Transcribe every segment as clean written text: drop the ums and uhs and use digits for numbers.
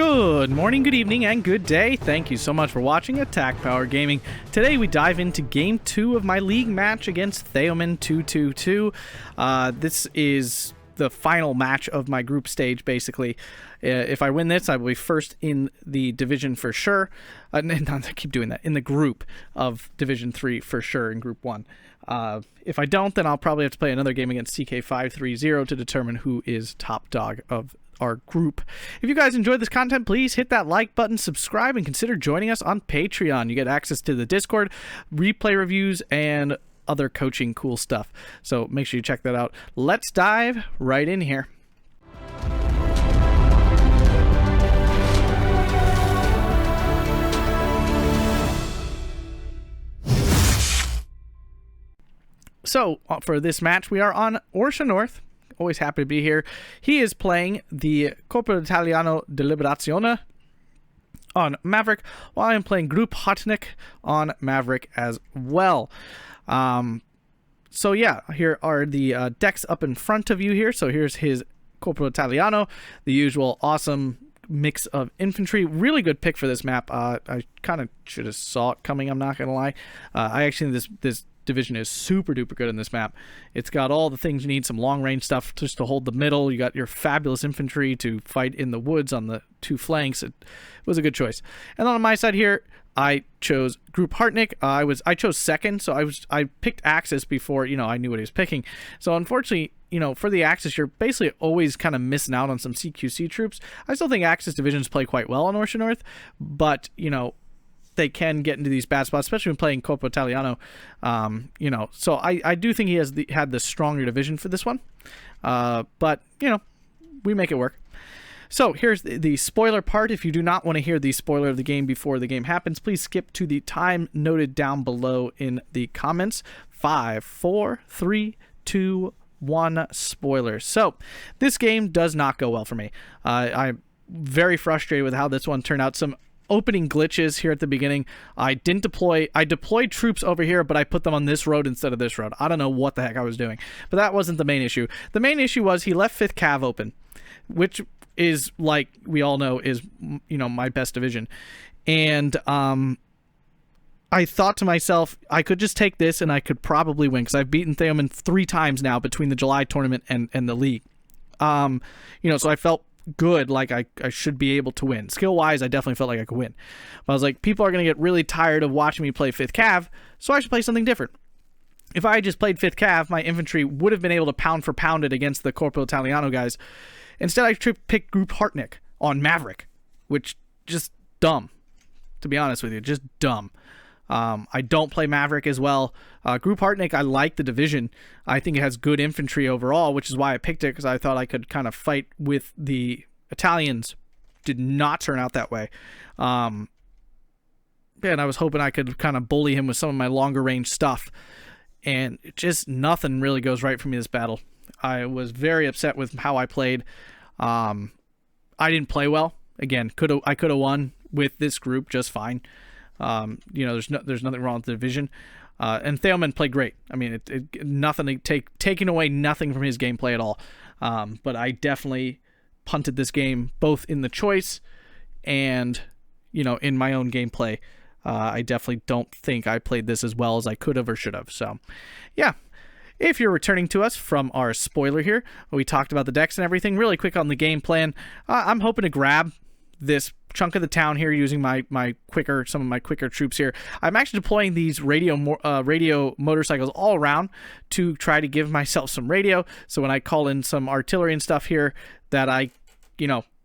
Good morning, good evening, and good day. Thank you so much for watching AtkPwr Gaming. Today we dive into Game 2 of my league match against Theoman222. This is the final match of my group stage, basically. If I win this, I will be first in the division for sure. I keep doing that. In the group of Division 3 for sure in Group 1. If I don't, then I'll probably have to play another game against CK530 to determine who is top dog of our group. If you guys enjoyed this content, please hit that like button, subscribe, and consider joining us on Patreon. You get access to the Discord, replay reviews, and other coaching cool stuff. So make sure you check that out. Let's dive right in here. So for this match, we are on Orsha North. Always happy to be here. He is playing the Corpo Italiano de Liberazione on Maverick, while I am playing Gruppe Harteneck on Maverick as well. So yeah, here are the decks up in front of you here. So here's his Corpo Italiano, the usual awesome mix of infantry. Really good pick for this map. I kind of should have saw it coming, I'm not gonna lie. I actually think this division is super duper good in this map. It's got all the things you need, some long range stuff just to hold the middle. You got your fabulous infantry to fight in the woods on the two flanks. It was a good choice. And then on my side here, I chose Gruppe Harteneck. I chose second, so I picked Axis before, I knew what he was picking. So unfortunately, for the Axis, you're basically always kind of missing out on some CQC troops. I still think Axis divisions play quite well on Orsha North, but they can get into these bad spots, especially when playing Corpo Italiano. So I do think he has had the stronger division for this one. But we make it work. So here's the spoiler part. If you do not want to hear the spoiler of the game before the game happens, please skip to the time noted down below in the comments. 5, 4, 3, 2, 1, spoilers. So this game does not go well for me. I'm very frustrated with how this one turned out. Some opening glitches here at the beginning. I deployed troops over here, but I put them on this road instead of this road. I don't know what the heck I was doing, but that wasn't the main issue. The main issue was he left 5th Cav open, which is, like we all know, is my best division. And I thought to myself, I could just take this and I could probably win, because I've beaten Theoman 3 times now between the July tournament and the league. So I felt good, like I should be able to win. Skill wise, I definitely felt like I could win, but I was like, people are going to get really tired of watching me play 5th Cav, so I should play something different. If I just played 5th Cav, my infantry would have been able to pound for pound it against the Corpo Italiano guys. Instead, I picked Gruppe Harteneck on Maverick, which just dumb, to be honest with you, just dumb. I don't play Maverick as well. Gruppe Harteneck, I like the division. I think it has good infantry overall, which is why I picked it, because I thought I could kind of fight with the Italians. Did not turn out that way. And I was hoping I could kind of bully him with some of my longer range stuff. And just nothing really goes right for me this battle. I was very upset with how I played. I didn't play well. Again, I could have won with this group just fine. There's nothing wrong with the division. And Theoman played great. I mean, taking away nothing from his gameplay at all. But I definitely punted this game both in the choice and, in my own gameplay. I definitely don't think I played this as well as I could have or should have. So, yeah. If you're returning to us from our spoiler here, we talked about the decks and everything. Really quick on the game plan. I'm hoping to grab this chunk of the town here using some of my quicker troops here. I'm actually deploying these radio motorcycles all around to try to give myself some radio, so when I call in some artillery and stuff here, that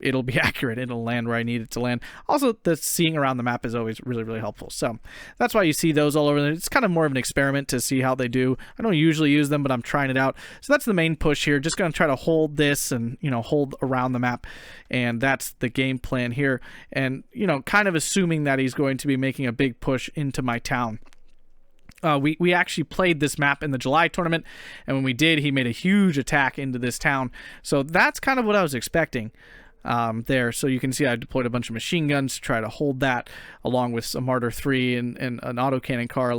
it'll be accurate. It'll land where I need it to land. Also, the seeing around the map is always really, really helpful. So that's why you see those all over there. It's kind of more of an experiment to see how they do. I don't usually use them, but I'm trying it out. So that's the main push here. Just going to try to hold this and, hold around the map. And that's the game plan here. And, kind of assuming that he's going to be making a big push into my town. We actually played this map in the July tournament, and when we did, he made a huge attack into this town. So that's kind of what I was expecting. there. So you can see I deployed a bunch of machine guns to try to hold that, along with some Martyr 3 and an autocannon car,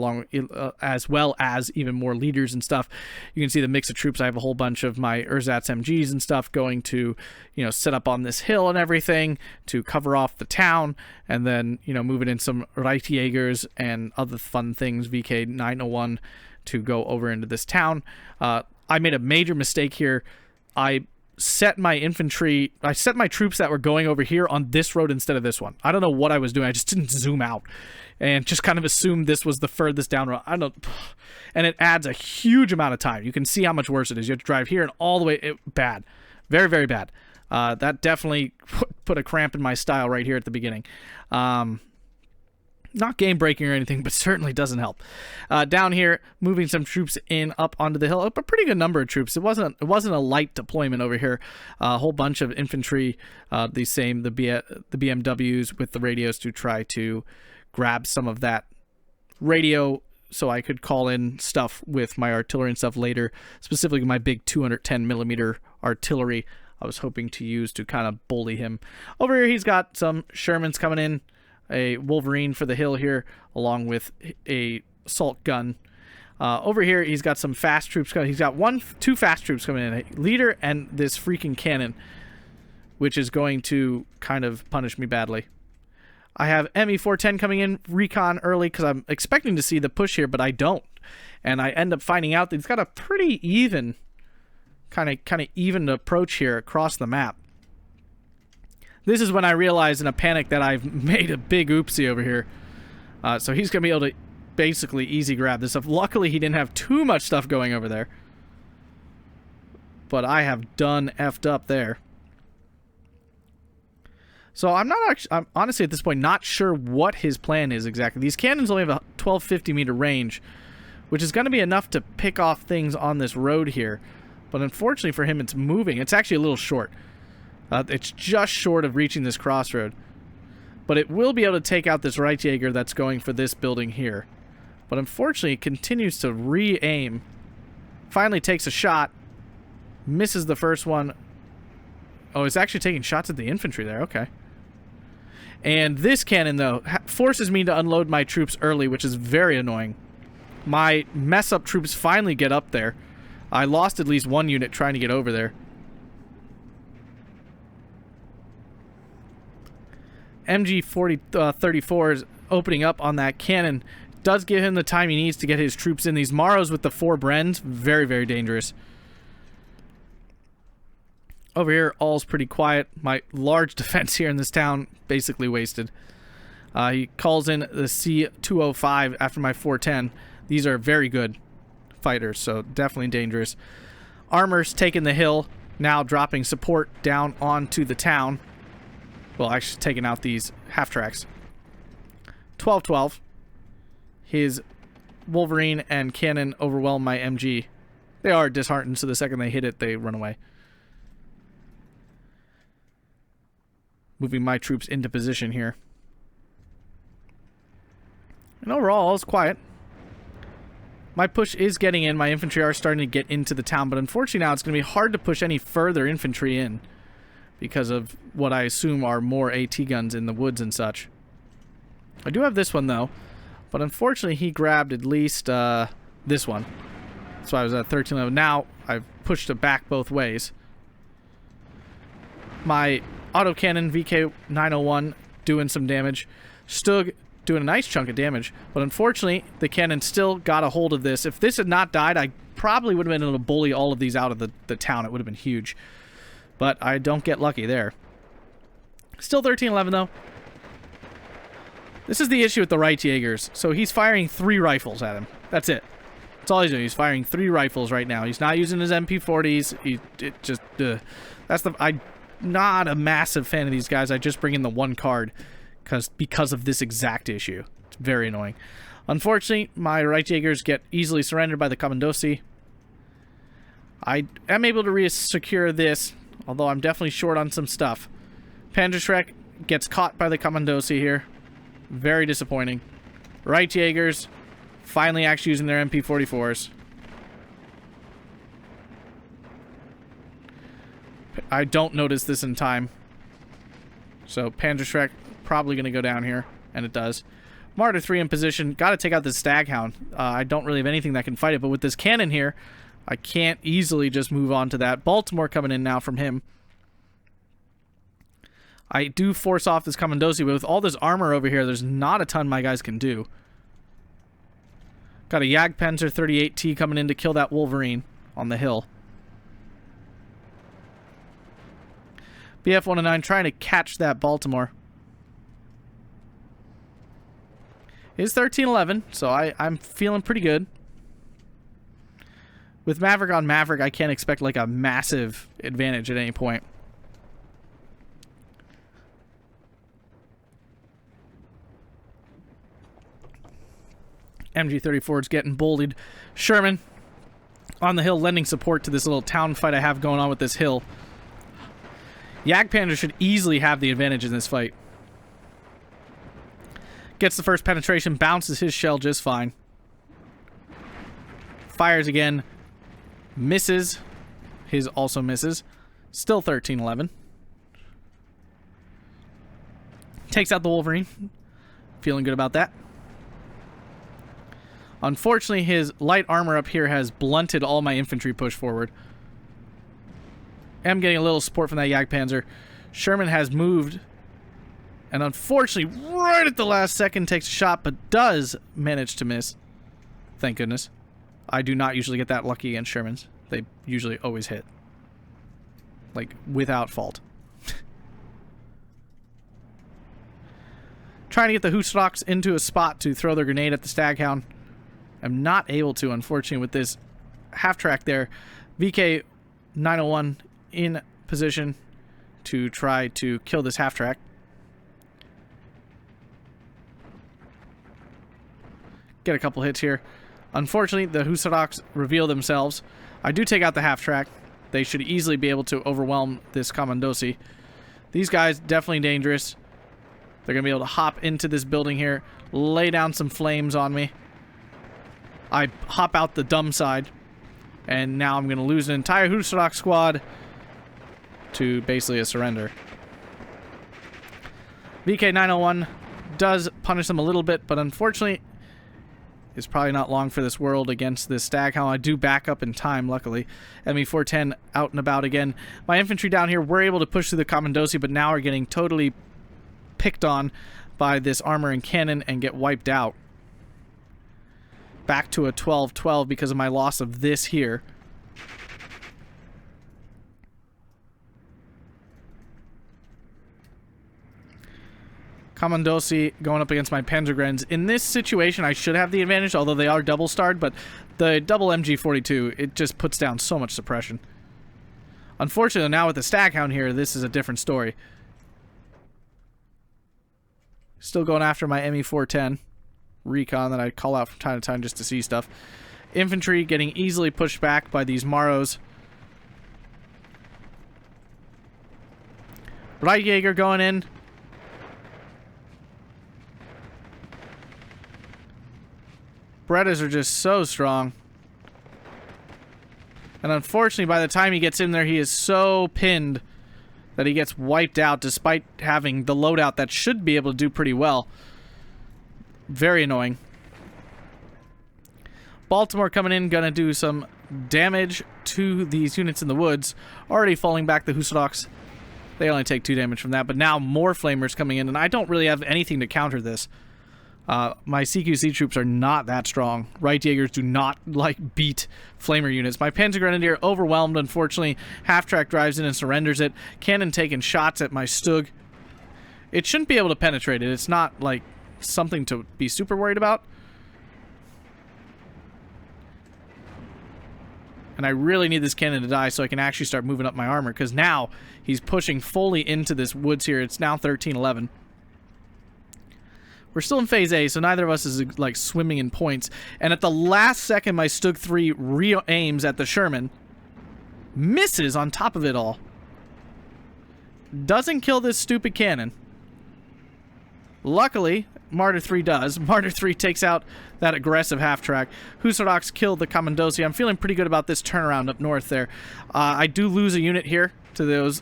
as well as even more leaders and stuff. You can see the mix of troops. I have a whole bunch of my ersatz MGs and stuff going to, set up on this hill and everything to cover off the town, and then, moving in some Reitjägers and other fun things, VK 901, to go over into this town. I made a major mistake here. I set my troops that were going over here on this road instead of this one. I don't know what I was doing. I just didn't zoom out and just kind of assumed this was the furthest down road. And it adds a huge amount of time. You can see how much worse it is. You have to drive here and all the way. Bad. Very, very bad. That definitely put a cramp in my style right here at the beginning. Not game breaking or anything, but certainly doesn't help. Down here, moving some troops in up onto the hill. A pretty good number of troops. It wasn't a light deployment over here. A whole bunch of infantry, the BMWs with the radios to try to grab some of that radio so I could call in stuff with my artillery and stuff later. Specifically my big 210 millimeter artillery I was hoping to use to kind of bully him. Over here he's got some Shermans coming in. A Wolverine for the hill here, along with a assault gun. Over here, he's got some fast troops coming. He's got two fast troops coming in, a leader and this freaking cannon, which is going to kind of punish me badly. I have ME410 coming in, recon early, because I'm expecting to see the push here, but I don't. And I end up finding out that he's got a pretty even, kind of even approach here across the map. This is when I realized in a panic that I've made a big oopsie over here. So he's going to be able to basically easy grab this stuff. Luckily, he didn't have too much stuff going over there. But I have done effed up there. So I'm honestly at this point not sure what his plan is exactly. These cannons only have a 1250 meter range, which is going to be enough to pick off things on this road here. But unfortunately for him, it's moving. It's actually a little short. It's just short of reaching this crossroad. But it will be able to take out this Reitjäger that's going for this building here. But unfortunately, it continues to re-aim. Finally takes a shot. Misses the first one. Oh, it's actually taking shots at the infantry there. Okay. And this cannon, though, forces me to unload my troops early, which is very annoying. My mess-up troops finally get up there. I lost at least one unit trying to get over there. MG 34 is opening up on that cannon. Does give him the time he needs to get his troops in. These Maros with the 4 Brens, very, very dangerous. Over here, all's pretty quiet. My large defense here in this town, basically wasted. He calls in the C-205 after my 410. These are very good fighters, so definitely dangerous. Armor's taking the hill, now dropping support down onto the town. Well, actually taking out these half-tracks. 12-12. His Wolverine and cannon overwhelm my MG. They are disheartened, so the second they hit it, they run away. Moving my troops into position here. And overall, all's quiet. My push is getting in. My infantry are starting to get into the town, but unfortunately now it's going to be hard to push any further infantry in, because of what I assume are more AT guns in the woods and such. I do have this one, though. But unfortunately, he grabbed at least this one. So I was at 13 level. Now, I've pushed it back both ways. My autocannon VK901 doing some damage. Stug doing a nice chunk of damage. But unfortunately, the cannon still got a hold of this. If this had not died, I probably would have been able to bully all of these out of the town. It would have been huge. But I don't get lucky there. Still 13-11, though. This is the issue with the Reitjägers. So he's firing 3 rifles at him. That's it. That's all he's doing. He's firing 3 rifles right now. He's not using his MP40s. I'm not a massive fan of these guys. I just bring in the 1 card because of this exact issue. It's very annoying. Unfortunately, my Reitjägers get easily surrendered by the Commandosi. I am able to re-secure this, although I'm definitely short on some stuff. Panzerschreck gets caught by the Commandosi here. Very disappointing. Reitjägers finally actually using their MP44s. I don't notice this in time. So Panzerschreck probably going to go down here, and it does. Martyr 3 in position. Got to take out this Staghound. I don't really have anything that can fight it, but with this cannon here, I can't easily just move on to that. Baltimore coming in now from him. I do force off this Commandosi, but with all this armor over here, there's not a ton my guys can do. Got a Jagdpanzer 38T coming in to kill that Wolverine on the hill. BF-109 trying to catch that Baltimore. It's 13-11, so I'm feeling pretty good. With Maverick on Maverick, I can't expect like a massive advantage at any point. MG-34 is getting bullied. Sherman on the hill lending support to this little town fight I have going on with this hill. Jagdpanzer should easily have the advantage in this fight. Gets the first penetration, bounces his shell just fine. Fires again. Misses. His also misses. Still 13-11. Takes out the Wolverine. Feeling good about that. Unfortunately, his light armor up here has blunted all my infantry push forward. I'm getting a little support from that Jagdpanzer. Sherman has moved. And unfortunately, right at the last second, takes a shot, but does manage to miss. Thank goodness. I do not usually get that lucky against Shermans. They usually always hit. Like, without fault. Trying to get the Husarks into a spot to throw their grenade at the Staghound. I'm not able to, unfortunately, with this half-track there. VK-901 in position to try to kill this half-track. Get a couple hits here. Unfortunately, the Husarks reveal themselves. I do take out the half-track. They should easily be able to overwhelm this Commandosi. These guys, definitely dangerous. They're going to be able to hop into this building here, lay down some flames on me. I hop out the dumb side, and now I'm going to lose an entire Husarak squad to basically a surrender. VK-901 does punish them a little bit, but unfortunately, it's probably not long for this world against this Staghound. I do back up in time, luckily. ME-410 out and about again. My infantry down here were able to push through the Commandosi, but now are getting totally picked on by this armor and cannon and get wiped out. Back to a 12-12 because of my loss of this here. Commandosi going up against my Panzergrens. In this situation, I should have the advantage, although they are double-starred, but the double MG42, it just puts down so much suppression. Unfortunately, now with the Staghound here, this is a different story. Still going after my ME-410 recon that I call out from time to time just to see stuff. Infantry getting easily pushed back by these Maros. Reitjäger going in. Berettas are just so strong. And unfortunately, by the time he gets in there, he is so pinned that he gets wiped out despite having the loadout that should be able to do pretty well. Very annoying. Baltimore coming in, gonna do some damage to these units in the woods. Already falling back the Husarks. They only take 2 damage from that, but now more flamers coming in, and I don't really have anything to counter this. My CQC troops are not that strong. Reitjägers do not, like, beat flamer units. My Panzer Grenadier overwhelmed, unfortunately. Half-track drives in and surrenders it. Cannon taking shots at my Stug. It shouldn't be able to penetrate it. It's not, like, something to be super worried about. And I really need this cannon to die so I can actually start moving up my armor, because now he's pushing fully into this woods here. It's now 13-11. We're still in Phase A, so neither of us is, like, swimming in points. And at the last second, my Stug 3 re-aims at the Sherman. Misses on top of it all. Doesn't kill this stupid cannon. Luckily, Martyr 3 does. Martyr 3 takes out that aggressive half-track. Husaraks killed the Commandosi. I'm feeling pretty good about this turnaround up north there. I do lose a unit here to those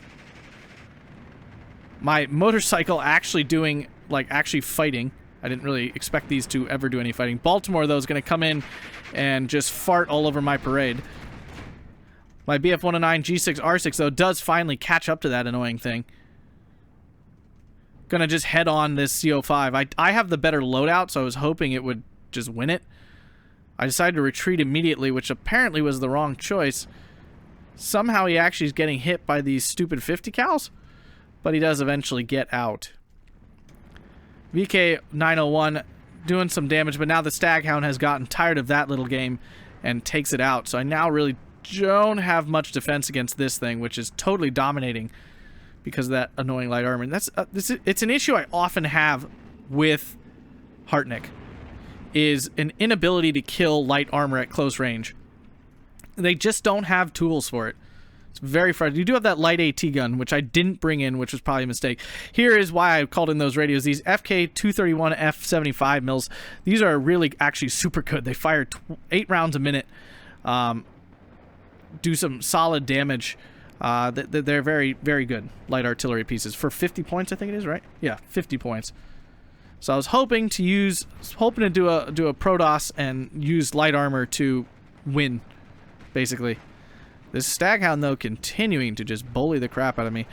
My motorcycle actually doing, like, actually fighting. I didn't really expect these to ever do any fighting. Baltimore, though, is going to come in and just fart all over my parade. My BF-109 G6R6, though, does finally catch up to that annoying thing. Gonna just head on this CO5. I have the better loadout, so I was hoping it would just win it. I decided to retreat immediately, which apparently was the wrong choice. Somehow he actually is getting hit by these stupid 50 cals, but he does eventually get out. VK901 doing some damage, but now the Staghound has gotten tired of that little game and takes it out. So I now really don't have much defense against this thing, which is totally dominating because of that annoying light armor. And that's it's an issue I often have with Harteneck, is an inability to kill light armor at close range. They just don't have tools for it. It's very frustrating. You do have that light AT gun, which I didn't bring in, which was probably a mistake. Here is why I called in those radios. These FK231 F75 mils, these are really actually super good. They fire 8 rounds a minute, do some solid damage. They're very, very good light artillery pieces. For 50 points, I think it is, right? Yeah, 50 points. So I was hoping to do a Protoss and use light armor to win, basically. This Staghound, though, continuing to just bully the crap out of me.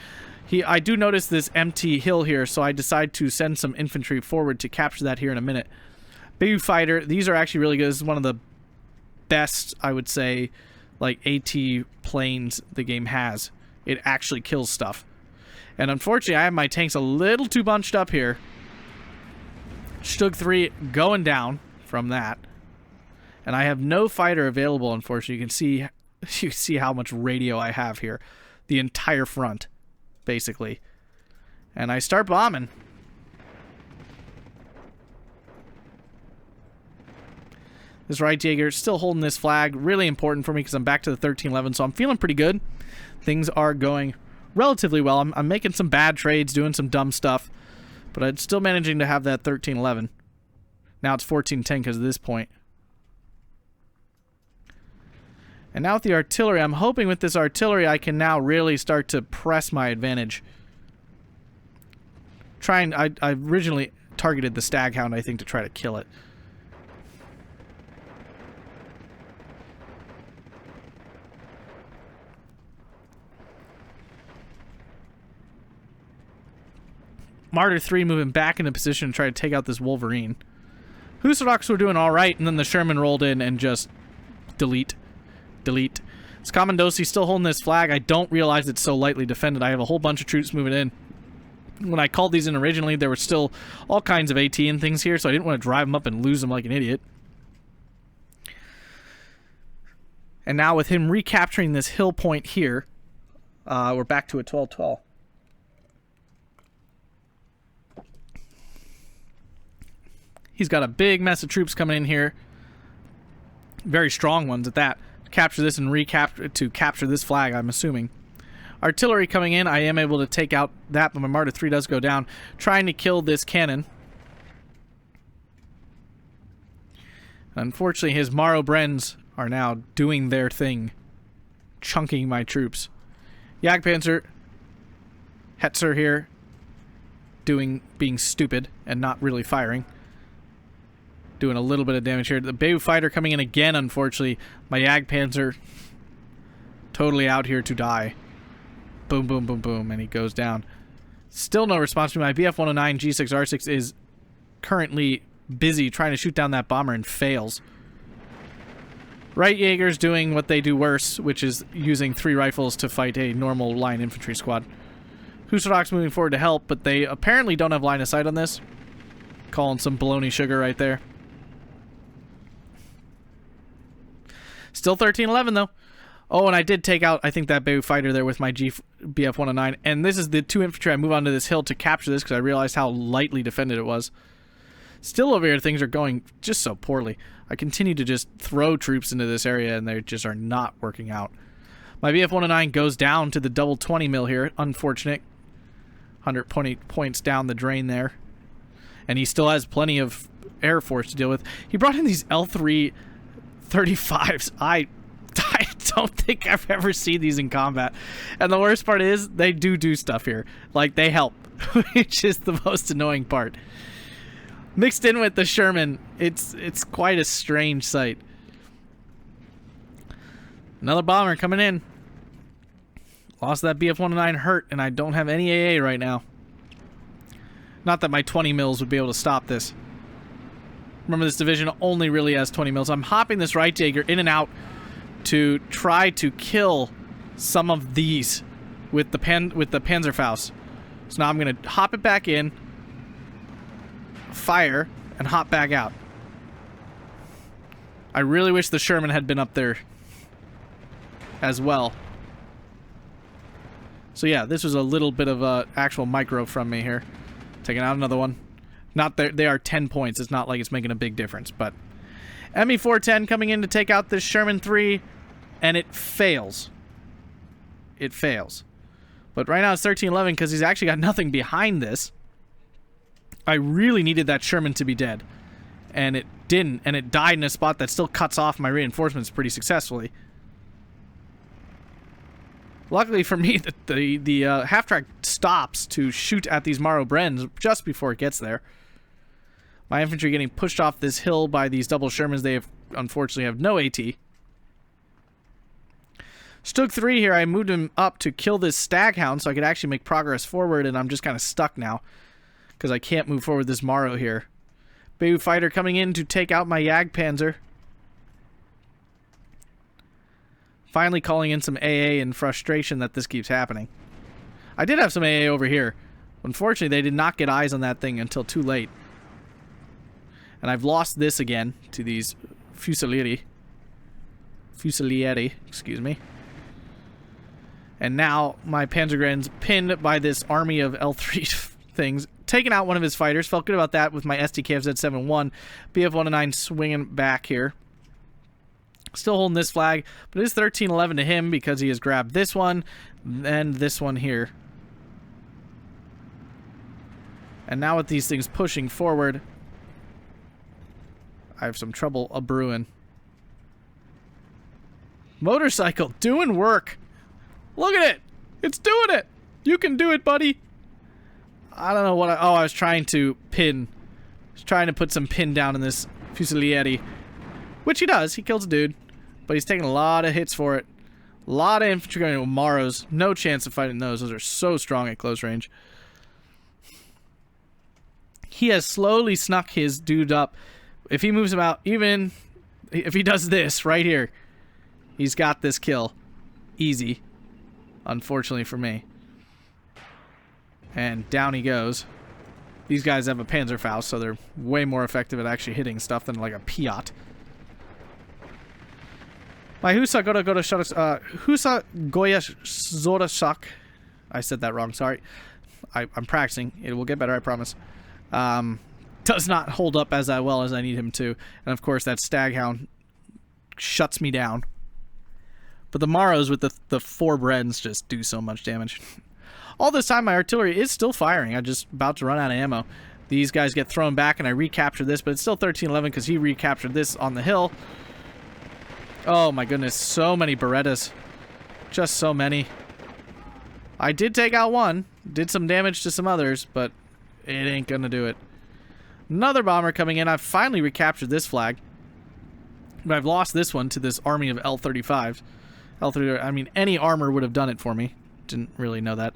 I do notice this empty hill here, so I decide to send some infantry forward to capture that here in a minute. Baby Fighter, these are actually really good. This is one of the best, I would say, like, AT planes the game has. It actually kills stuff. And unfortunately, I have my tanks a little too bunched up here. Stug 3 going down from that. And I have no fighter available, unfortunately. You see how much radio I have here. The entire front, basically. And I start bombing. This right Jaeger still holding this flag. Really important for me because I'm back to the 1311, so I'm feeling pretty good. Things are going relatively well. I'm making some bad trades, doing some dumb stuff, but I'm still managing to have that 1311. Now it's 1410 because of this point. And now with the artillery, I'm hoping with this artillery I can now really start to press my advantage. I originally targeted the Staghound, I think, to try to kill it. Martyr 3 moving back into position to try to take out this Wolverine. Husaroks were doing alright, and then the Sherman rolled in and just delete. Delete. This Commandosi still holding this flag. I don't realize it's so lightly defended. I have a whole bunch of troops moving in. When I called these in originally, there were still all kinds of AT and things here, so I didn't want to drive them up and lose them like an idiot. And now with him recapturing this hill point here, we're back to a 12-12. He's got a big mess of troops coming in here. Very strong ones at that. Capture this and capture this flag, I'm assuming. Artillery coming in. I am able to take out that, but my Martyr 3 does go down. Trying to kill this cannon. Unfortunately, his Maro Brens are now doing their thing. Chunking my troops. Jagdpanzer. Hetzer here. Being stupid and not really firing. Doing a little bit of damage here. The Beowulf Fighter coming in again, unfortunately. My Jagdpanzer totally out here to die. Boom, boom, boom, boom, and he goes down. Still no response to me. My BF-109 G6R6 is currently busy trying to shoot down that bomber and fails. Right Jaeger's doing what they do worse, which is using 3 rifles to fight a normal line infantry squad. Husaroks moving forward to help, but they apparently don't have line of sight on this. Calling some baloney sugar right there. Still 1311 though. Oh, and I did take out, I think, that Beowulf Fighter there with my BF-109. And this is the 2 infantry. I move onto this hill to capture this because I realized how lightly defended it was. Still over here, things are going just so poorly. I continue to just throw troops into this area and they just are not working out. My BF-109 goes down to the double 20 mil here. Unfortunate. 120 points down the drain there. And he still has plenty of Air Force to deal with. He brought in these L3 35s. I don't think I've ever seen these in combat. And the worst part is, they do stuff here. Like, they help. which is the most annoying part. Mixed in with the Sherman, it's quite a strange sight. Another bomber coming in. Lost that BF-109 hurt, and I don't have any AA right now. Not that my 20 mils would be able to stop this. Remember, this division only really has 20 mils. I'm hopping this right Jaeger in and out to try to kill some of these with the Panzerfaust. So now I'm going to hop it back in, fire, and hop back out. I really wish the Sherman had been up there as well. So yeah, this was a little bit of a actual micro from me here. Taking out another one. Not that they are 10 points. It's not like it's making a big difference, but ME-410 coming in to take out this Sherman 3, and it fails. It fails. But right now it's 13-11 because he's actually got nothing behind this. I really needed that Sherman to be dead, and it didn't, and it died in a spot that still cuts off my reinforcements pretty successfully. Luckily for me, the half-track stops to shoot at these Maro Brens just before it gets there. My infantry getting pushed off this hill by these double Shermans. They unfortunately have no AT. Stug 3 here, I moved him up to kill this Staghound so I could actually make progress forward, and I'm just kind of stuck now because I can't move forward this Maro here. Beirut Fighter coming in to take out my Jagdpanzer. Finally calling in some AA in frustration that this keeps happening. I did have some AA over here. Unfortunately, they did not get eyes on that thing until too late. And I've lost this again to these Fusilieri, excuse me. And now my Panzergren's pinned by this army of L3 things. Taking out one of his fighters. Felt good about that with my SDKFZ-71. BF-109 swinging back here. Still holding this flag, but it is 13-11 to him because he has grabbed this one and this one here. And now with these things pushing forward, I have some trouble a-brewing. Motorcycle doing work. Look at it. It's doing it. You can do it, buddy. I don't know what I was trying to pin. I was trying to put some pin down in this Fusilieri. Which he does. He kills a dude. But he's taking a lot of hits for it. A lot of infantry going to Maros. No chance of fighting those. Those are so strong at close range. He has slowly snuck his dude up. If he moves him out, even if he does this right here, he's got this kill. Easy. Unfortunately for me. And down he goes. These guys have a Panzerfaust, so they're way more effective at actually hitting stuff than like a Piat. My Husa Goya Zorasak. I said that wrong, sorry. I'm practicing. It will get better, I promise. Does not hold up as well as I need him to. And of course, that Staghound shuts me down. But the Maros with the 4 Brens just do so much damage. All this time, my artillery is still firing. I'm just about to run out of ammo. These guys get thrown back, and I recapture this, but it's still 13-11 because he recaptured this on the hill. Oh my goodness, so many Berettas. Just so many. I did take out one. Did some damage to some others, but it ain't gonna do it. Another bomber coming in. I've finally recaptured this flag. But I've lost this one to this army of L-35s. I mean, any armor would have done it for me. Didn't really know that.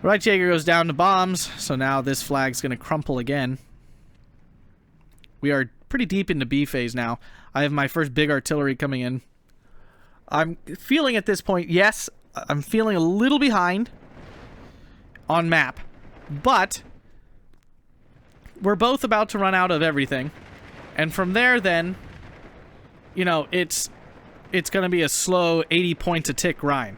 Right Jaeger goes down to bombs, so now this flag's gonna crumple again. We are pretty deep into B phase now. I have my first big artillery coming in. I'm feeling at this point, yes, I'm feeling a little behind on map, but we're both about to run out of everything. And from there then, you know, it's going to be a slow 80 points a tick grind.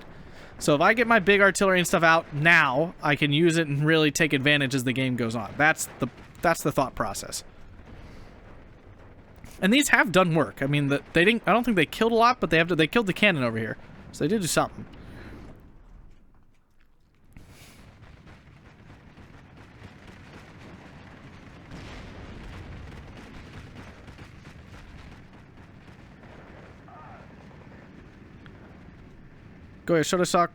So if I get my big artillery and stuff out now, I can use it and really take advantage as the game goes on. That's the thought process. And these have done work. I mean, they didn't. I don't think they killed a lot, but they killed the cannon over here, so they did do something. Go ahead, Shotosak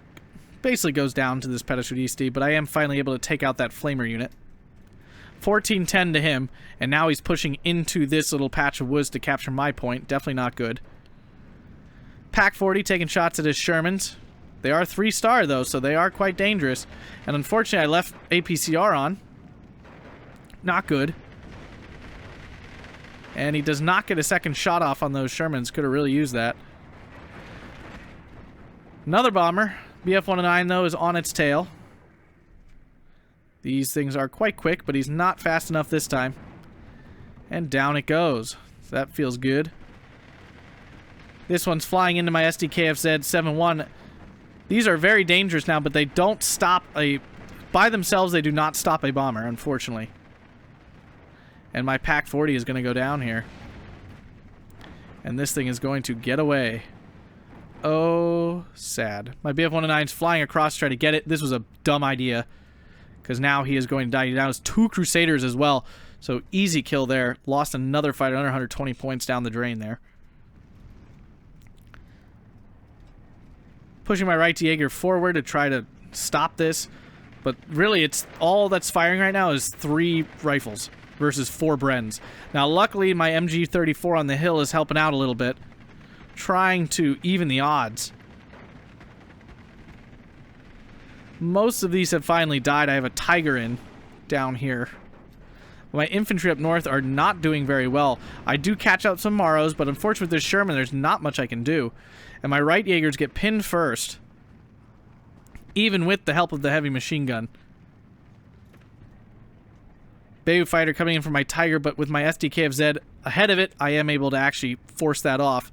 basically goes down to this Parachutisti, but I am finally able to take out that Flamer unit. 14-10 to him, and now he's pushing into this little patch of woods to capture my point. Definitely not good. Pack 40 taking shots at his Shermans. They are 3-star though, so they are quite dangerous. And unfortunately, I left APCR on. Not good. And he does not get a second shot off on those Shermans. Could have really used that. Another bomber. BF-109 though is on its tail. These things are quite quick, but he's not fast enough this time. And down it goes. So that feels good. This one's flying into my SDKFZ-71. These are very dangerous now, but they don't stop a... By themselves, they do not stop a bomber, unfortunately. And my Pack 40 is going to go down here. And this thing is going to get away. Oh, sad. My BF-109 is flying across to try to get it. This was a dumb idea. Because now he is going to die. He has 2 Crusaders as well. So easy kill there. Lost another fighter, under 120 points down the drain there. Pushing my right Jaeger forward to try to stop this. But really, it's all that's firing right now is 3 rifles versus 4 Brens. Now, luckily, my MG34 on the hill is helping out a little bit. Trying to even the odds. Most of these have finally died. I have a Tiger in down here. My infantry up north are not doing very well. I do catch out some Maros, but unfortunately with this Sherman, there's not much I can do. And my right Jaegers get pinned first. Even with the help of the heavy machine gun. Bayou fighter coming in from my Tiger, but with my SDKFZ ahead of it, I am able to actually force that off.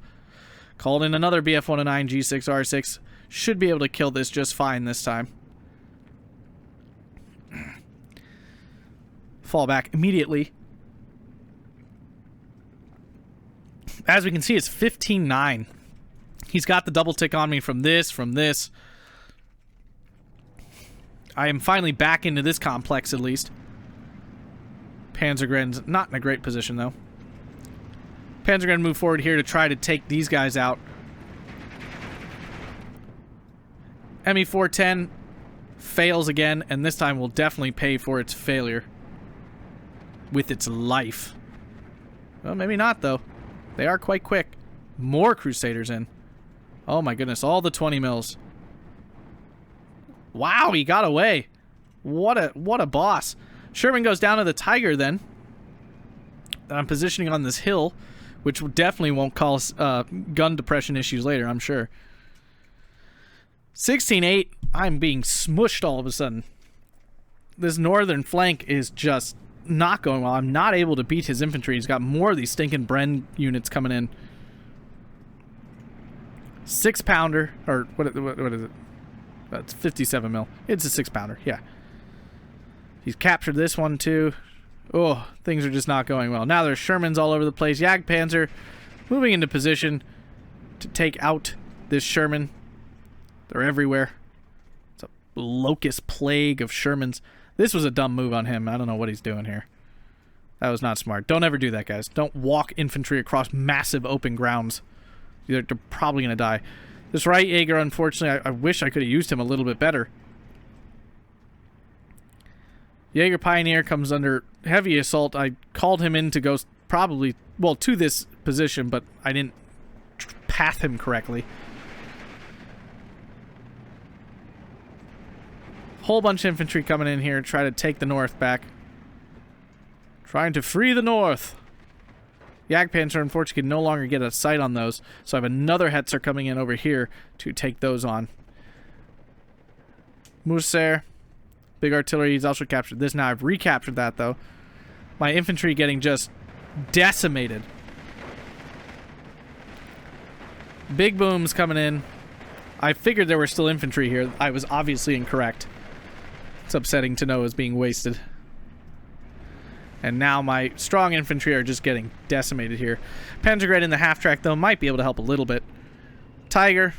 Called in another BF-109 G6R6. Should be able to kill this just fine this time. Fall back immediately. As we can see, it's 15-9. He's got the double tick on me from this. I am finally back into this complex at least. Panzergren's not in a great position though. Panzergren move forward here to try to take these guys out. ME-410 fails again, and this time will definitely pay for its failure. With its life. Well, maybe not, though. They are quite quick. More Crusaders in. Oh my goodness, all the 20 mils. Wow, he got away. What a boss. Sherman goes down to the Tiger then. I'm positioning on this hill, which definitely won't cause gun depression issues later, I'm sure. 16-8. I'm being smushed all of a sudden. This northern flank is just not going well. I'm not able to beat his infantry. He's got more of these stinking Bren units coming in. 6-pounder, or what is it? It's 57 mil. It's a 6-pounder, yeah. He's captured this one too. Oh, things are just not going well. Now there's Shermans all over the place. Jagdpanzer moving into position to take out this Sherman. They're everywhere. It's a locust plague of Shermans. This was a dumb move on him. I don't know what he's doing here. That was not smart. Don't ever do that, guys. Don't walk infantry across massive open grounds. They're probably going to die. This right Jaeger, unfortunately, I wish I could have used him a little bit better. Jaeger Pioneer comes under heavy assault. I called him in to go probably, well, to this position, but I didn't path him correctly. Whole bunch of infantry coming in here to try to take the north back. Trying to free the north. Jagdpanzer, unfortunately, can no longer get a sight on those, so I have another Hetzer coming in over here to take those on. Musser. Big artillery, he's also captured this. Now I've recaptured that, though. My infantry getting just decimated. Big booms coming in. I figured there were still infantry here. I was obviously incorrect. It's upsetting to know it was being wasted. And now my strong infantry are just getting decimated here. Panzergren in the half-track, though, might be able to help a little bit. Tiger.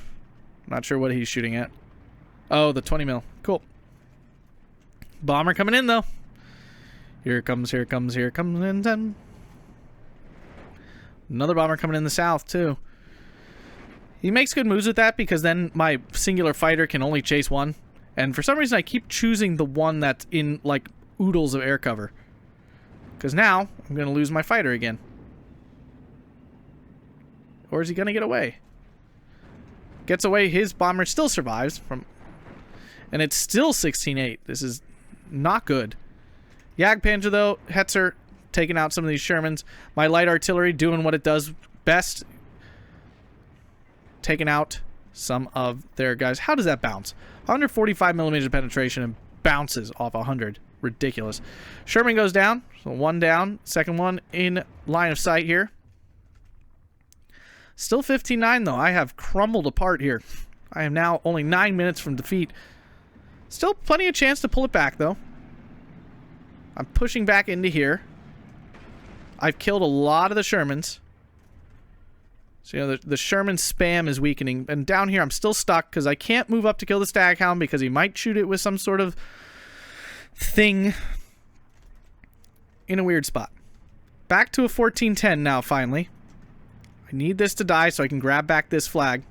Not sure what he's shooting at. Oh, the 20 mil. Cool. Bomber coming in, though. Here it comes, here it comes, here it comes. And then another bomber coming in the south, too. He makes good moves with that because then my singular fighter can only chase one. And for some reason I keep choosing the one that's in like oodles of air cover. Because now I'm going to lose my fighter again. Or is he going to get away? Gets away, his bomber still survives. And it's still 16-8. This is not good. Jagdpanzer though, Hetzer taking out some of these Shermans. My light artillery doing what it does best. Taking out some of their guys. How does that bounce? 145 millimeters of penetration and bounces off 100. Ridiculous. Sherman goes down. So one down. Second one in line of sight here. Still 15-9 though. I have crumbled apart here. I am now only 9 minutes from defeat. Still plenty of chance to pull it back though. I'm pushing back into here. I've killed a lot of the Shermans. So, you know, the Sherman spam is weakening. And down here, I'm still stuck because I can't move up to kill the Staghound because he might shoot it with some sort of thing in a weird spot. Back to a 14-10 now, finally. I need this to die so I can grab back this flag.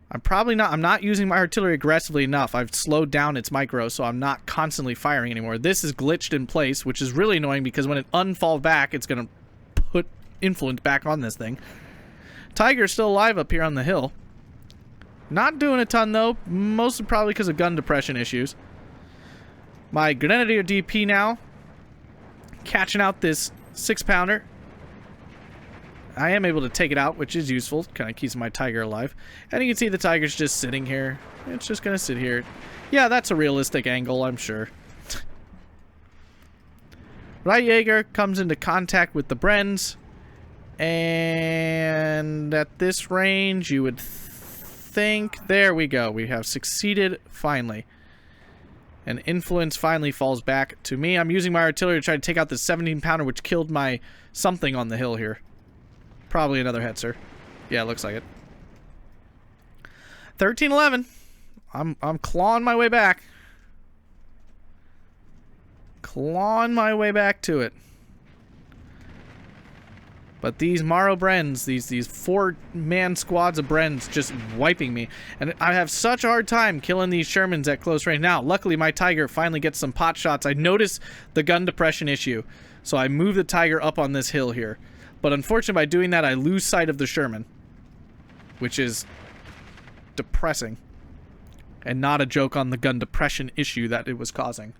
I'm not using my artillery aggressively enough. I've slowed down its micro, so I'm not constantly firing anymore. This is glitched in place, which is really annoying because when it unfalls back, it's going to put influence back on this thing. Tiger's still alive up here on the hill. Not doing a ton, though. Mostly probably because of gun depression issues. My Grenadier DP now. Catching out this 6-pounder. I am able to take it out, which is useful. Kind of keeps my Tiger alive. And you can see the Tiger's just sitting here. It's just going to sit here. Yeah, that's a realistic angle, I'm sure. Right Jaeger comes into contact with the Brens. And at this range, you would think... There we go. We have succeeded finally. And influence finally falls back to me. I'm using my artillery to try to take out the 17-pounder, which killed my something on the hill here. Probably another Hetzer. Yeah, it looks like it. 13-11. I'm clawing my way back. Clawing my way back to it. But these Morrow Brens, these 4-man squads of Brens just wiping me. And I have such a hard time killing these Shermans at close range. Now, luckily my Tiger finally gets some pot shots. I notice the gun depression issue. So I move the Tiger up on this hill here. But unfortunately by doing that I lose sight of the Sherman. Which is depressing. And not a joke on the gun depression issue that it was causing.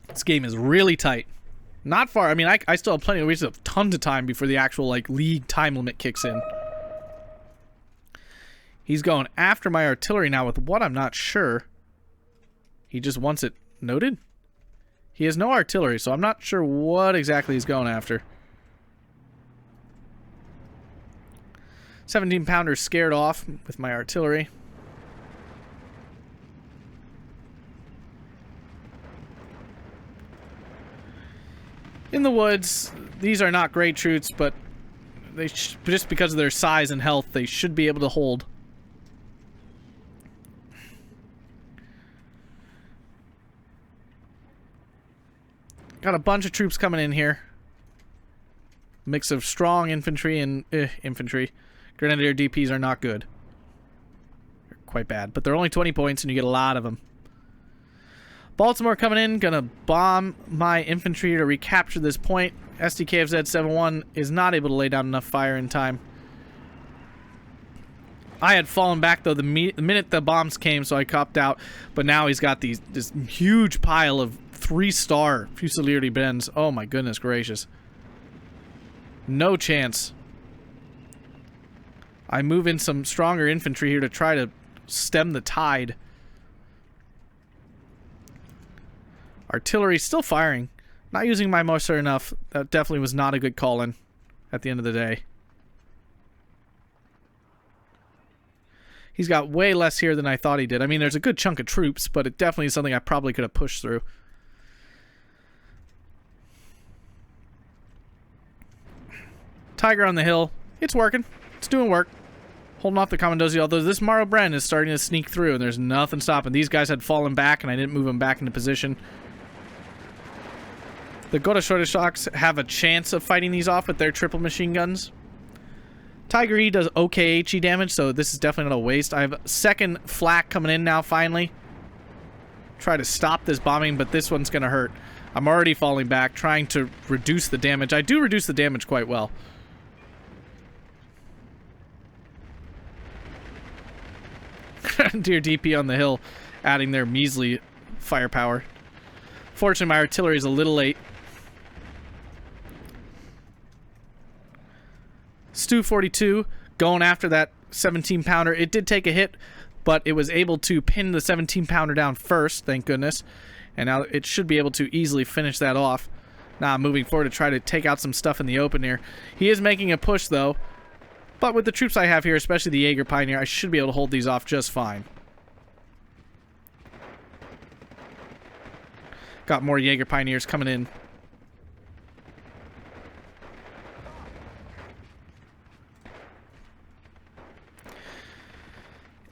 This game is really tight. Not far. I mean, I still have plenty of ways of tons of time before the actual, like, league time limit kicks in. He's going after my artillery now with what I'm not sure. He just wants it noted. He has no artillery, so I'm not sure what exactly he's going after. 17-pounder scared off with my artillery. In the woods, these are not great troops, but they just because of their size and health, they should be able to hold. Got a bunch of troops coming in here. Mix of strong infantry and infantry. Grenadier DPs are not good. They're quite bad, but they're only 20 points and you get a lot of them. Baltimore coming in, gonna bomb my infantry to recapture this point. SDKFZ 7-1 is not able to lay down enough fire in time. I had fallen back though the minute the bombs came, so I copped out. But now he's got this huge pile of 3-star Fusilier Brens. Oh my goodness gracious. No chance. I move in some stronger infantry here to try to stem the tide. Artillery still firing. Not using my Moser enough. That definitely was not a good call-in at the end of the day. He's got way less here than I thought he did. I mean, there's a good chunk of troops, but it definitely is something I probably could have pushed through. Tiger on the hill. It's working. It's doing work. Holding off the Commandosi, although this Morrow Bren is starting to sneak through, and there's nothing stopping. These guys had fallen back, and I didn't move them back into position. The Shocks have a chance of fighting these off with their triple machine guns. Tiger E does okay HE damage, so this is definitely not a waste. I have second flak coming in now, finally. Try to stop this bombing, but this one's going to hurt. I'm already falling back, trying to reduce the damage. I do reduce the damage quite well. Dear DP on the hill, adding their measly firepower. Fortunately, my artillery is a little late. Stu-42 going after that 17-pounder. It did take a hit, but it was able to pin the 17-pounder down first, thank goodness. And now it should be able to easily finish that off. Now I'm moving forward to try to take out some stuff in the open here. He is making a push, though. But with the troops I have here, especially the Jaeger Pioneer, I should be able to hold these off just fine. Got more Jaeger Pioneers coming in.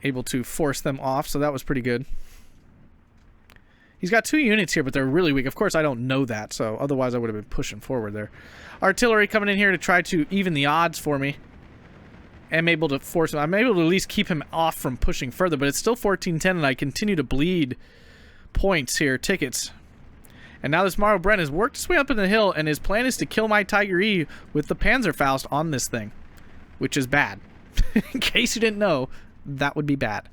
Able to force them off, so that was pretty good. He's got 2 units here, but they're really weak. Of course, I don't know that, so otherwise I would have been pushing forward there. Artillery coming in here to try to even the odds for me. I'm able to force him. I'm able to at least keep him off from pushing further, but it's still 14-10, and I continue to bleed points here, tickets. And now this Maro Bren has worked his way up in the hill, and his plan is to kill my Tiger E with the Panzerfaust on this thing, which is bad. In case you didn't know, that would be bad.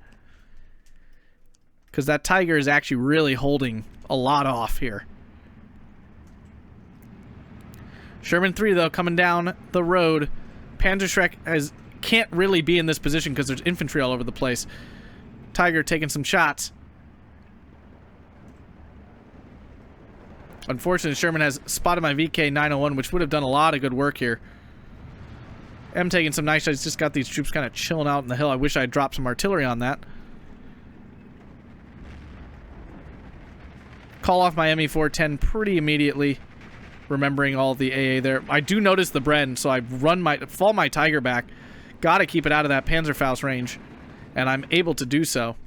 Because that Tiger is actually really holding a lot off here. Sherman 3, though, coming down the road. Panzerschreck can't really be in this position because there's infantry all over the place. Tiger taking some shots. Unfortunately, Sherman has spotted my VK-901, which would have done a lot of good work here. I'm taking some nice shots. Just got these troops kind of chilling out in the hill. I wish I had dropped some artillery on that. Call off my ME-410 pretty immediately, remembering all the AA there. I do notice the Bren, so I fall my Tiger back. Gotta keep it out of that Panzerfaust range, and I'm able to do so.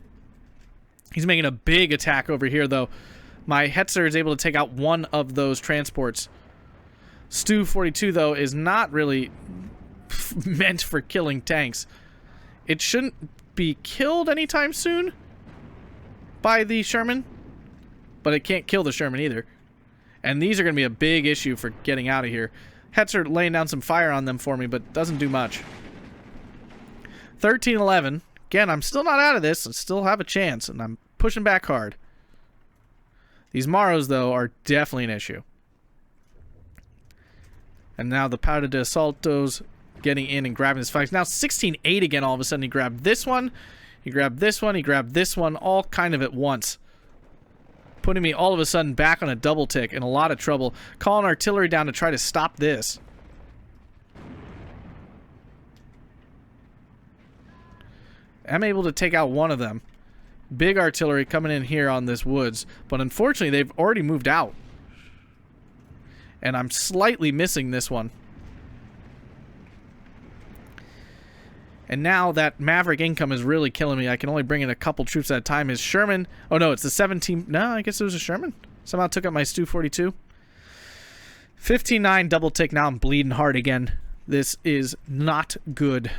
He's making a big attack over here, though. My Hetzer is able to take out one of those transports. Stu-42, though, is not really meant for killing tanks. It shouldn't be killed anytime soon by the Sherman, but it can't kill the Sherman either. And these are going to be a big issue for getting out of here. Hetzer laying down some fire on them for me, but doesn't do much. 13-11. Again, I'm still not out of this. I still have a chance, and I'm pushing back hard. These Maros, though, are definitely an issue. And now the Powder de Assalto's getting in and grabbing this fight. Now 16-8 again all of a sudden. He grabbed this one. He grabbed this one. He grabbed this one. All kind of at once. Putting me all of a sudden back on a double tick in a lot of trouble. Calling artillery down to try to stop this. I'm able to take out one of them. Big artillery coming in here on this woods. But unfortunately, they've already moved out. And I'm slightly missing this one. And now that Maverick income is really killing me. I can only bring in a couple troops at a time. His Sherman... Oh, no, it's the 17... No, I guess it was a Sherman. Somehow took out my Stu-42. 15-9 double tick. Now I'm bleeding hard again. This is not good,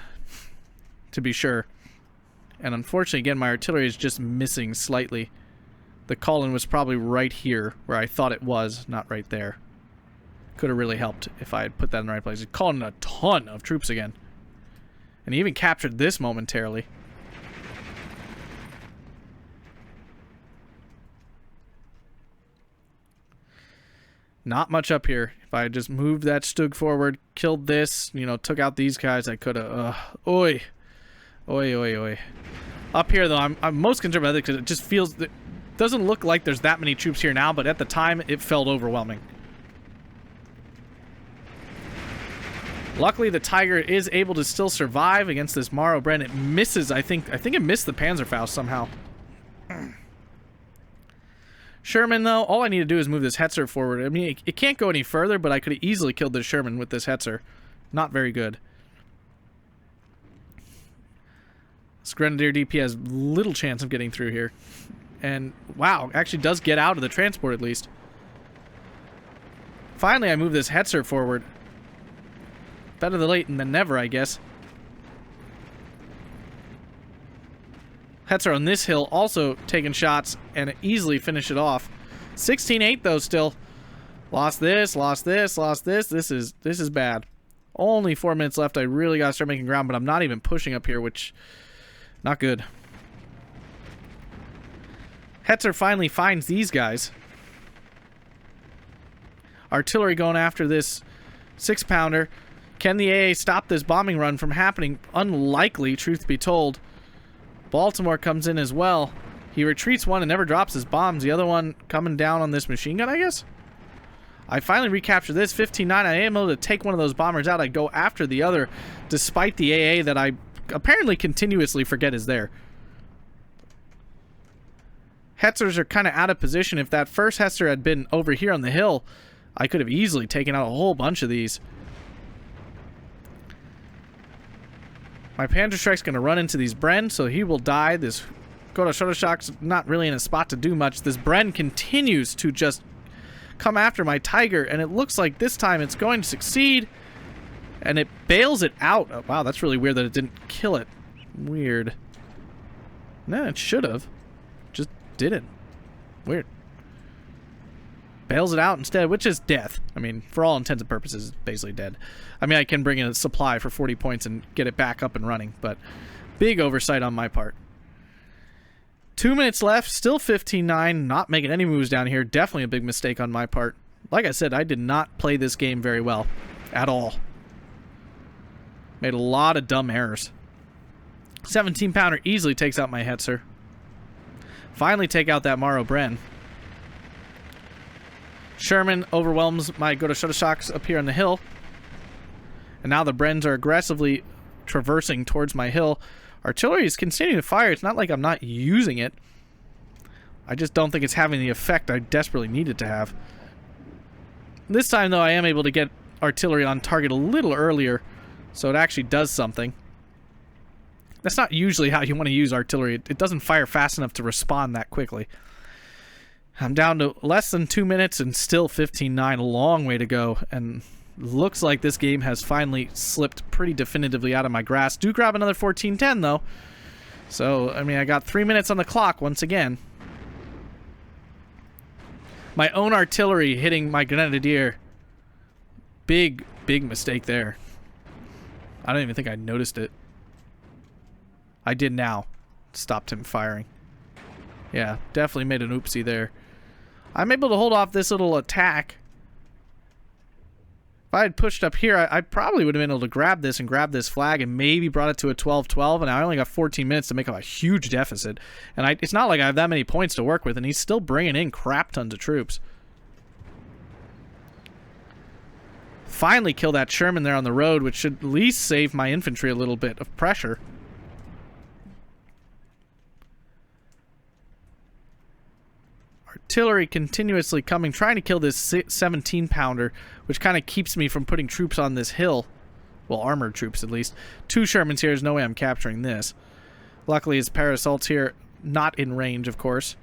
to be sure. And unfortunately, again, my artillery is just missing slightly. The call-in was probably right here, where I thought it was, not right there. Could have really helped if I had put that in the right place. He's calling a ton of troops again. And he even captured this momentarily. Not much up here. If I had just moved that Stug forward, killed this, you know, took out these guys, I could have... Oi. Oi, oi, oi. Up here, though, I'm most concerned about it because it just feels... It doesn't look like there's that many troops here now, but at the time, it felt overwhelming. Luckily, the Tiger is able to still survive against this Maro Bren. It misses, I think it missed the Panzerfaust somehow. Sherman, though, all I need to do is move this Hetzer forward. I mean, it can't go any further, but I could have easily killed this Sherman with this Hetzer. Not very good. This Grenadier DP has little chance of getting through here. And, wow, actually does get out of the transport at least. Finally, I move this Hetzer forward. Better than late than never, I guess. Hetzer on this hill also taking shots and easily finish it off. 16-8 though still. Lost this, lost this, lost this. This is bad. Only 4 minutes left. I really gotta start making ground, but I'm not even pushing up here, which not good. Hetzer finally finds these guys. Artillery going after this 6-pounder. Can the AA stop this bombing run from happening? Unlikely, truth be told. Baltimore comes in as well. He retreats one and never drops his bombs. The other one coming down on this machine gun, I guess? I finally recapture this. 15-9. I am able to take one of those bombers out. I go after the other, despite the AA that I apparently continuously forget is there. Hetzers are kind of out of position. If that first Hetzer had been over here on the hill, I could have easily taken out a whole bunch of these. My Panzerstrike's going to run into these Bren, so he will die. This Goda Shotoshock's not really in a spot to do much. This Bren continues to just come after my Tiger, and it looks like this time it's going to succeed. And it bails it out. Oh, wow, that's really weird that it didn't kill it. Weird. No, it should have. Just didn't. Weird. Bails it out instead, which is death. I mean, for all intents and purposes, it's basically dead. I mean, I can bring in a supply for 40 points and get it back up and running, but big oversight on my part. 2 minutes left, still 15-9, not making any moves down here. Definitely a big mistake on my part. Like I said, I did not play this game very well at all. Made a lot of dumb errors. 17-pounder easily takes out my Hetzer. Finally take out that Morrow Bren. Sherman overwhelms my Goda Shotoshoks up here on the hill. And now the Brens are aggressively traversing towards my hill. Artillery is continuing to fire. It's not like I'm not using it. I just don't think it's having the effect I desperately need it to have. This time, though, I am able to get artillery on target a little earlier, so it actually does something. That's not usually how you want to use artillery. It doesn't fire fast enough to respond that quickly. I'm down to less than 2 minutes and still 15-9, a long way to go, and looks like this game has finally slipped pretty definitively out of my grasp. Do grab another 14-10 though. So, I mean, I got 3 minutes on the clock once again. My own artillery hitting my Grenadier. Big mistake there. I don't even think I noticed it. I did now. Stopped him firing. Yeah, definitely made an oopsie there. I'm able to hold off this little attack. If I had pushed up here, I probably would have been able to grab this and grab this flag and maybe brought it to a 12-12, and I only got 14 minutes to make up a huge deficit. And it's not like I have that many points to work with, and he's still bringing in crap tons of troops. Finally kill that Sherman there on the road, which should at least save my infantry a little bit of pressure. Artillery continuously coming, trying to kill this 17-pounder, which kind of keeps me from putting troops on this hill. Well, armored troops, at least. 2 Shermans here. There's no way I'm capturing this. Luckily, his parassault's here, not in range, of course.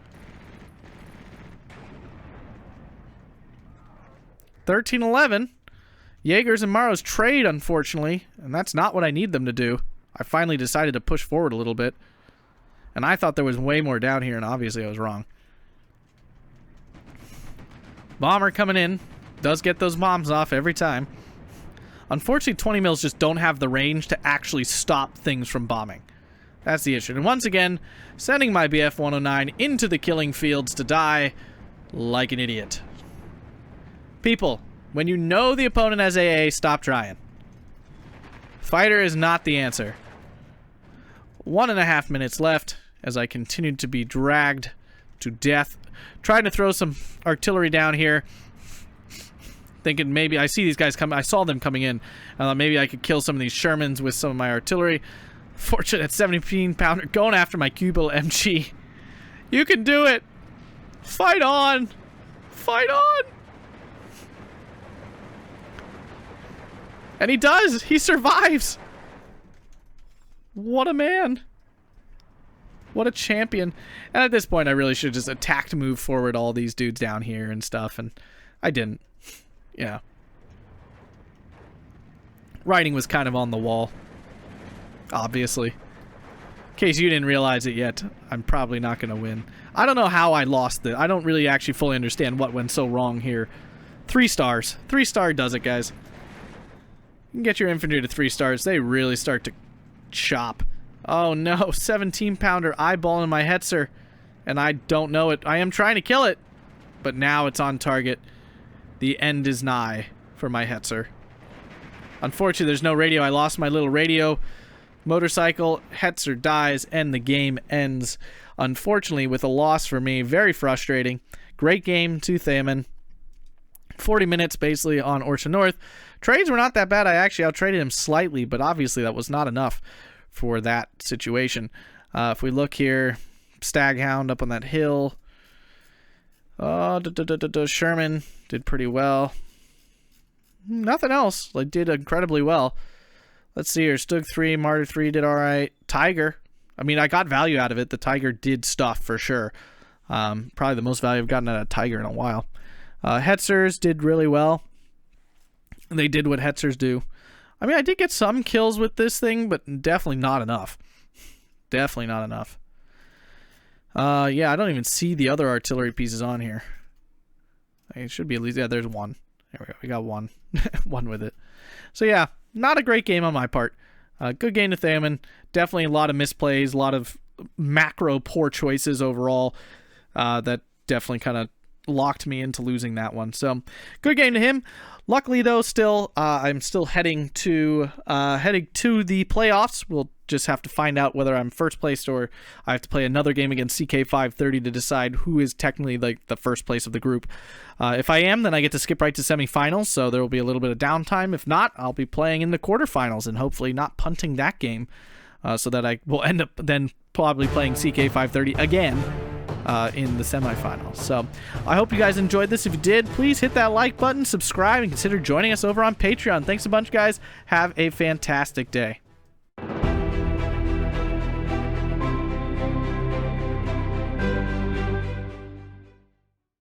13-11. Jaegers and Morrows trade, unfortunately, and that's not what I need them to do. I finally decided to push forward a little bit, and I thought there was way more down here, and obviously I was wrong. Bomber coming in. Does get those bombs off every time. Unfortunately, 20 mils just don't have the range to actually stop things from bombing. That's the issue. And once again, sending my BF-109 into the killing fields to die like an idiot. People, when you know the opponent has AA, stop trying. Fighter is not the answer. 1.5 minutes left as I continued to be dragged to death. Trying to throw some artillery down here. Thinking maybe I see these guys coming. I saw them coming in. I thought maybe I could kill some of these Shermans with some of my artillery. Fortunate 17-pounder going after my Kubil MG. You can do it. Fight on. Fight on. And he does. He survives. What a man. What a champion. And at this point, I really should have just attacked, move forward all these dudes down here and stuff, and I didn't. Yeah. Writing was kind of on the wall. Obviously. In case you didn't realize it yet, I'm probably not going to win. I don't know how I lost it. I don't really actually fully understand what went so wrong here. 3 stars. 3-star does it, guys. You can get your infantry to 3 stars. They really start to chop. Oh no, 17-pounder eyeballing my Hetzer. And I don't know it. I am trying to kill it. But now it's on target. The end is nigh for my Hetzer. Unfortunately, there's no radio. I lost my little radio. Motorcycle, Hetzer dies, and the game ends. Unfortunately, with a loss for me. Very frustrating. Great game to Theoman. 40 minutes basically on Orsha North. Trades were not that bad. I actually outtraded him slightly, but obviously that was not enough for that situation. If we look here, Staghound up on that hill. Sherman did pretty well. Nothing else. Like, did incredibly well. Let's see here. Stug 3, Martyr 3 did alright. Tiger. I mean, I got value out of it. The Tiger did stuff for sure. Probably the most value I've gotten out of Tiger in a while. Hetzers did really well. They did what Hetzers do. I mean, I did get some kills with this thing, but definitely not enough. Definitely not enough. Yeah, I don't even see the other artillery pieces on here. It should be at least... Yeah, there's one. There we go. We got one. One with it. So, yeah, not a great game on my part. Good game to Theoman. Definitely a lot of misplays, a lot of macro poor choices overall. That definitely kind of locked me into losing that one. So, good game to him. Luckily, though, still, I'm still heading to the playoffs. We'll just have to find out whether I'm first place or I have to play another game against CK530 to decide who is technically like the first place of the group. If I am, then I get to skip right to semifinals, so there will be a little bit of downtime. If not, I'll be playing in the quarterfinals and hopefully not punting that game, so that I will end up then probably playing CK530 again in the semifinals. So I hope you guys enjoyed this. If you did, please hit that like button, subscribe, and consider joining us over on Patreon. Thanks a bunch, guys. Have a fantastic day.